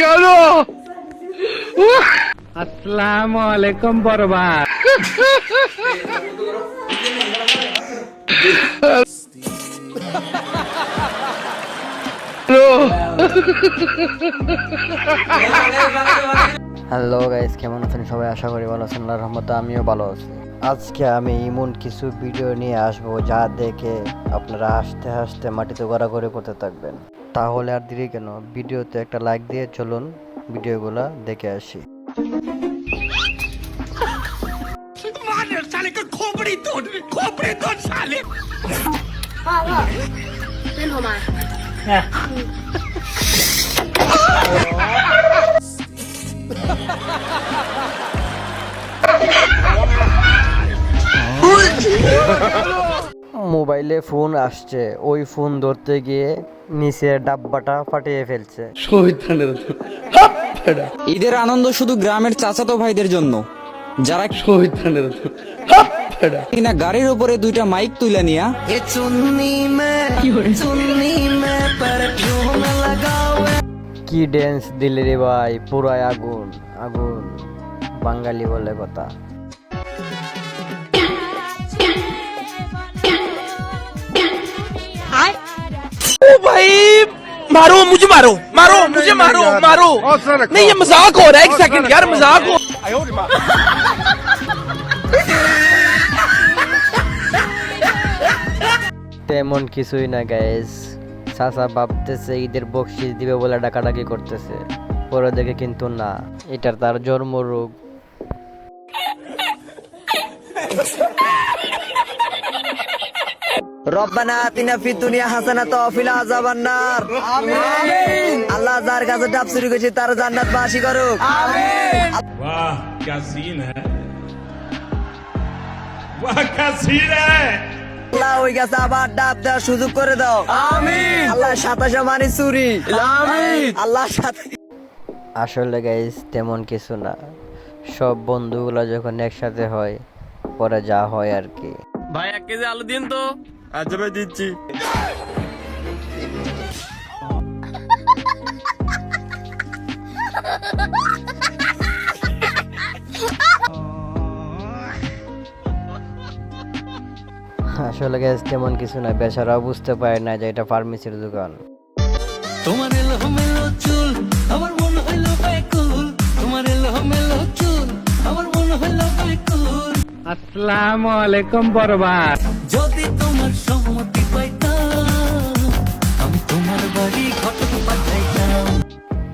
কেন? আসসালামু আলাইকুম বরবাদ। হ্যালো গাইস, কেমন আছেন সবাই? আশা করি ভালো আছেন। আল্লাহর রহমতে আমিও ভালো আছি। আজকে আমি এমন কিছু ভিডিও নিয়ে আসবো যা দেখে আপনারা হাসতে হাসতে মাটিতে গড়াগড়ি করতে থাকবেন। তাহলে আর দেরি কেন, ভিডিওতে একটা লাইক দিয়ে চলুন ভিডিওগুলা দেখে আসি। মোবাইলে ফোন আসছে, ওই ফোন ধরতে গিয়ে নিচের ডাব্বাটা ফাটিয়ে ফেলছে। ঈদের আনন্দ শুধু গ্রামের চাচাতো ভাইদের জন্য, যারা কিনা গাড়ির উপরে দুইটা মাইক তুলে নিয়া কি ড্যান্স দিলে রে ভাই, পুরাই আগুন আগুন, বাঙালি বলে কথা। भाई मारो मुझे, मारो मारो मुझे, मारो मारो। नहीं ये मजाक हो रहा है, एक सेकंड यार, मजाक हो। তেমন কিছুই না গাইস, চাচা ভাবতেছে ঈদের বকশিস দিবে বলে ডাকাডাকি করতেছে, পরে দেখে কিন্তু না, এটা তার জন্মরোগ। রব্বানা আতিনা ফিদ দুনিয়া হাসানাতাও ওয়া ফিল আযাবান নার। আমিন। আল্লাহ যার কাছে ডাব চুরি করেছে তার জান্নাত বাসী করুক। আমিন। वाह क्या सीन है, वाह क्या सीन है। আল্লাহ ওই গাছে আবার ডাব দেওয়ার সুযোগ করে দাও। আমিন। আল্লাহ 27 মানি চুরি। আমিন। আল্লাহ সাথে। আসলে গাইস তেমন কিছু না, সব বন্ধুগুলা যখন একসাথে হয় পরে যা হয় আর কি। भाई 1 केजी आलू दिन तो আচ্ছা ভাই দিচ্ছি। আসলে গাইস তেমন কিছু না, বেচারা বুঝতে পারে না যে এটা ফার্মেসির দোকান। তোমার এলোমেলো চুল আমার মন হইলো বেকুল, তোমার এলোমেলো চুল আমার মন হইলো বেকুল। আসসালামু আলাইকুম বরবাদ। যদি তোমার সম্মতি পাইতাম আমি তোমার বাড়ি ঘটক পাঠাইতাম।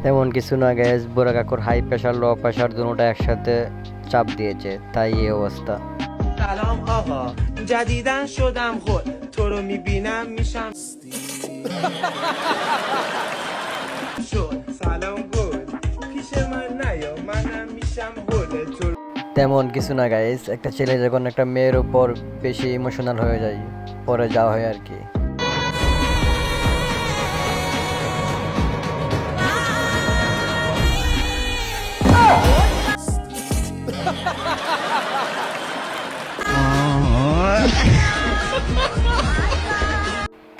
তেমন কিছু না গাইস, বুড়া কাকুর হাই প্রেশার লো প্রেশার দুটোটা একসাথে চাপ দিয়েছে, তাই এই অবস্থা। سلام آقا، جدیدن شدم خود، تو رو میبینم میشم شد. سلام گل، پیش من نیا، منم میشم گل تو. তেমন কিছু না গাইস, একটা ছেলে যখন একটা মেয়ের উপর বেশি ইমোশনাল হয়ে যায় পরে যা হয় আর কি।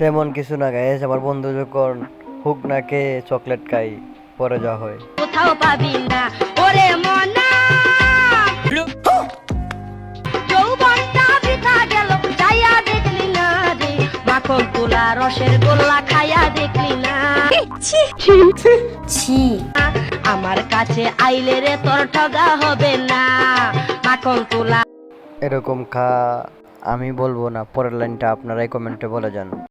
তেমন কিছু না গাইস, আমার বন্ধু যখন হুক না খেয়ে চকলেট খাই পরে যা হয়। কোথাও পাবি না ওরে মনা, যৌবনটা বৃথা গেল যাইয়া দেখলি না রে, মাখন তুলা রসের গোল্লা খাইয়া দেখলি না। ছি আমার কাছে আইলে রে তোর ঠগা হবে না, মাখন তুলা। এরকম খা আমি বলবো না, পরের লাইনটা আপনারাই কমেন্টে বলে যান।